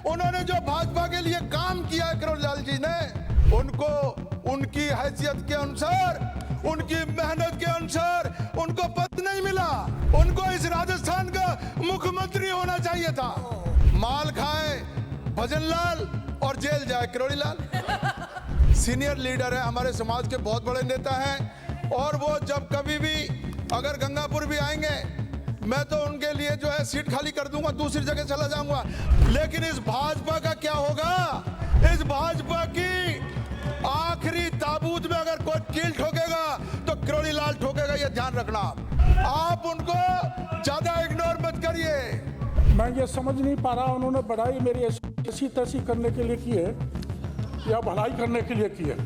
उन्होंने जो भाजपा के लिए काम किया है किरोड़ीलाल जी ने, उनको उनकी हैसियत के अनुसार, उनकी मेहनत के अनुसार उनको पद नहीं मिला। उनको इस राजस्थान का मुख्यमंत्री होना चाहिए था। माल खाए भजनलाल और जेल जाए किरोड़ीलाल। सीनियर लीडर है, हमारे समाज के बहुत बड़े नेता हैं, और वो जब कभी भी अगर गंगापुर भी आएंगे, मैं तो उनके लिए जो है सीट खाली कर दूंगा, दूसरी जगह चला जाऊंगा। लेकिन इस भाजपा का क्या होगा? इस भाजपा की आखिरी ताबूत में अगर कोई कील ठोकेगा तो किरोड़ीलाल ठोकेगा, ये ध्यान रखना। आप उनको ज्यादा इग्नोर मत करिए। मैं ये समझ नहीं पा रहा, उन्होंने बड़ाई मेरी ऐसी तैसी करने के लिए की है या भलाई करने के लिए की है।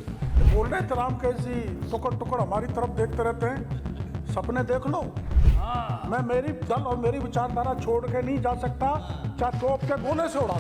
बोल रहे थे राम कैसी टुकड़ टुकड़ हमारी तरफ देखते रहते हैं, सपने देख लो। मैं मेरी दल और मेरी विचारधारा छोड़ के नहीं जा सकता, चाहे तोप के गोले से उड़ा।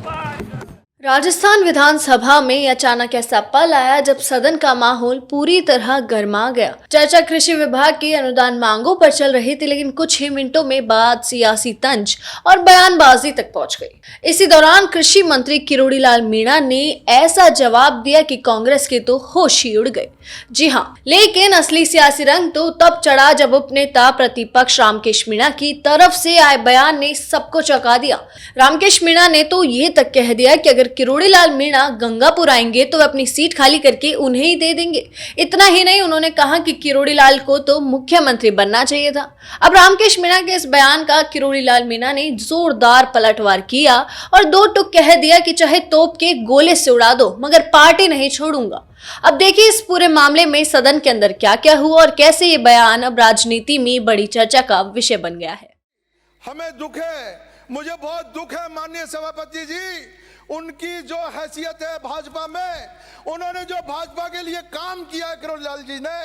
राजस्थान विधानसभा में अचानक ऐसा पल आया जब सदन का माहौल पूरी तरह गर्मा गया। चर्चा कृषि विभाग की अनुदान मांगों पर चल रही थी, लेकिन कुछ ही मिनटों में बात सियासी तंज और बयानबाजी तक पहुंच गई। इसी दौरान कृषि मंत्री किरोड़ीलाल मीणा ने ऐसा जवाब दिया कि कांग्रेस के तो होश ही उड़ गए। जी हाँ, लेकिन असली सियासी रंग तो तब चढ़ा जब उपनेता प्रतिपक्ष रामकेश मीणा की तरफ से आए बयान ने सबको चौंका दिया। रामकेश मीणा ने तो ये तक कह दिया कि अगर किरोड़ीलाल मीणा गंगापुर आएंगे तो वे अपनी सीट खाली करके उन्हें ही दे देंगे। इतना ही नहीं, उन्होंने कहा कि किरोड़ीलाल को तो मुख्यमंत्री बनना चाहिए था। अब रामकेश मीणा के इस बयान का किरोड़ीलाल मीणा ने जोरदार पलटवार किया और दो टुक कह दिया कि चाहे तोप के गोले से उड़ा दो, मगर पार्टी नहीं छोड़ूंगा। अब देखिए इस पूरे मामले में सदन के अंदर क्या क्या हुआ और कैसे ये बयान अब राजनीति में बड़ी चर्चा का विषय बन गया है। हमें दुख है, मुझे बहुत दुख है माननीय सभापति जी, उनकी जो हैसियत है भाजपा में, उन्होंने जो भाजपा के लिए काम किया है किरोड़ीलाल जी ने,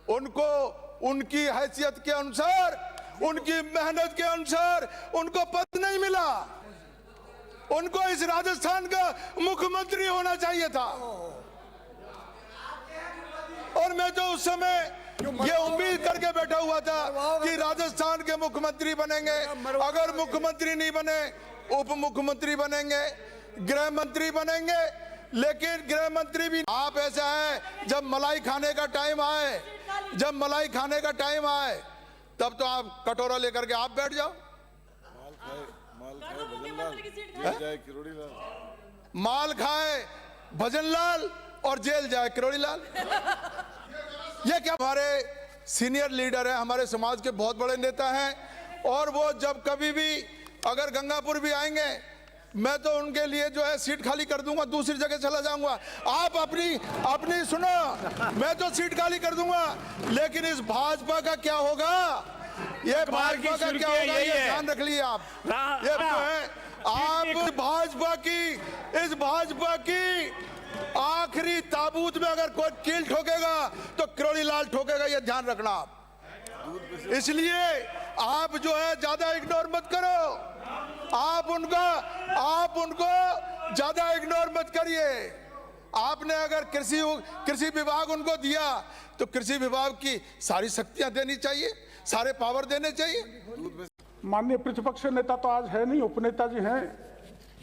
उनको उनकी हैसियत के अनुसार, उनकी मेहनत के अनुसार उनको पद नहीं मिला। उनको इस राजस्थान का मुख्यमंत्री होना चाहिए था। और मैं तो उस समय ये उम्मीद करके बैठा हुआ था कि राजस्थान के मुख्यमंत्री बनेंगे, अगर मुख्यमंत्री नहीं बने उप मुख्यमंत्री बनेंगे, गृह मंत्री बनेंगे। लेकिन गृह मंत्री भी आप ऐसा है, जब मलाई खाने का टाइम आए, जब मलाई खाने का टाइम आए तब तो आप कटोरा लेकर के आप बैठ जाओ। माल खाए भजनलाल और जेल जाए किरोड़ीलाल। ये क्या? हमारे सीनियर लीडर है, हमारे समाज के बहुत बड़े नेता हैं, और वो जब कभी भी अगर गंगापुर भी आएंगे, मैं तो उनके लिए जो है सीट खाली कर दूंगा, दूसरी जगह चला जाऊंगा। आप अपनी सुनो, मैं तो सीट खाली कर दूंगा। लेकिन इस भाजपा का क्या होगा? ये भाजपा का क्या होगा, ये ध्यान रख लिए आप। ये जो है आप इस भाजपा की आखिरी ताबूत में अगर कोई कील ठोकेगा तो किरोड़ीलाल ठोकेगा, ये ध्यान रखना आप। इसलिए आप जो है ज्यादा इग्नोर मत करो। आप उनको ज्यादा इग्नोर मत करिए। आपने अगर कृषि विभाग उनको दिया तो कृषि विभाग की सारी शक्तियां देनी चाहिए, सारे पावर देने चाहिए। माननीय प्रतिपक्ष नेता तो आज है नहीं, उपनेता जी हैं।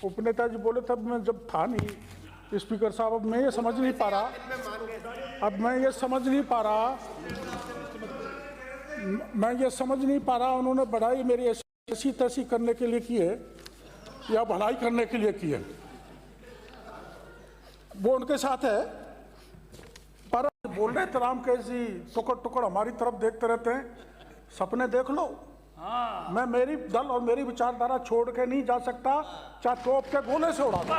उपनेता जी बोले तब मैं जब था नहीं स्पीकर साहब। अब मैं ये समझ नहीं पा रहा, उन्होंने बड़ाई मेरी ऐसी तैसी करने के लिए की है या भलाई करने के लिए की है, वो उनके साथ है। पर बोल रहे थे राम कैसी टुकड़ टुकड़ हमारी तरफ देखते रहते हैं, सपने देख लो। मैं मेरी दल और मेरी विचारधारा छोड़ के नहीं जा सकता, चाहे तोप के गोले से उड़ा दो।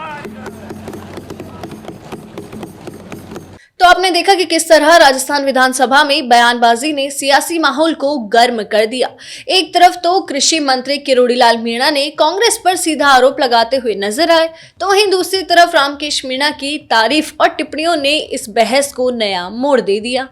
तो आपने देखा कि किस तरह राजस्थान विधानसभा में बयानबाजी ने सियासी माहौल को गर्म कर दिया। एक तरफ तो कृषि मंत्री किरोड़ीलाल मीणा ने कांग्रेस पर सीधा आरोप लगाते हुए नजर आए, तो वहीं दूसरी तरफ रामकेश मीणा की तारीफ और टिप्पणियों ने इस बहस को नया मोड़ दे दिया।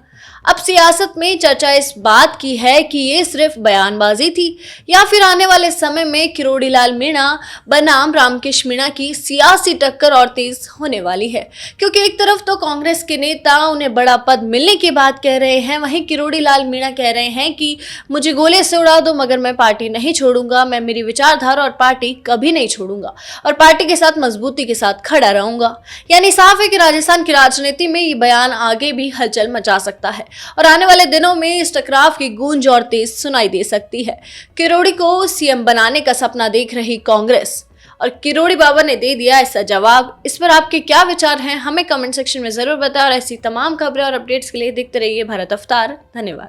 अब सियासत में चर्चा इस बात की है कि ये सिर्फ बयानबाजी थी या फिर आने वाले समय में किरोड़ी लाल मीणा बनाम रामकृष्ण मीणा की सियासी टक्कर और तेज होने वाली है। क्योंकि एक तरफ तो कांग्रेस के नेता उन्हें बड़ा पद मिलने की बात कह रहे हैं, वहीं किरोड़ी लाल मीणा कह रहे हैं कि मुझे गोले से उड़ा दो मगर मैं पार्टी नहीं छोड़ूंगा, मैं मेरी विचारधारा और पार्टी कभी नहीं छोड़ूंगा और पार्टी के साथ मजबूती के साथ खड़ा रहूंगा। यानी साफ है कि राजस्थान की राजनीति में ये बयान आगे भी हलचल मचा सकता है और आने वाले दिनों में इस टकराव की गूंज और तेज सुनाई दे सकती है। किरोड़ी को सीएम बनाने का सपना देख रही कांग्रेस और किरोड़ी बाबा ने दे दिया ऐसा जवाब। इस पर आपके क्या विचार हैं हमें कमेंट सेक्शन में जरूर बताएं और ऐसी तमाम खबरें और अपडेट्स के लिए देखते रहिए भारत अवतार। धन्यवाद।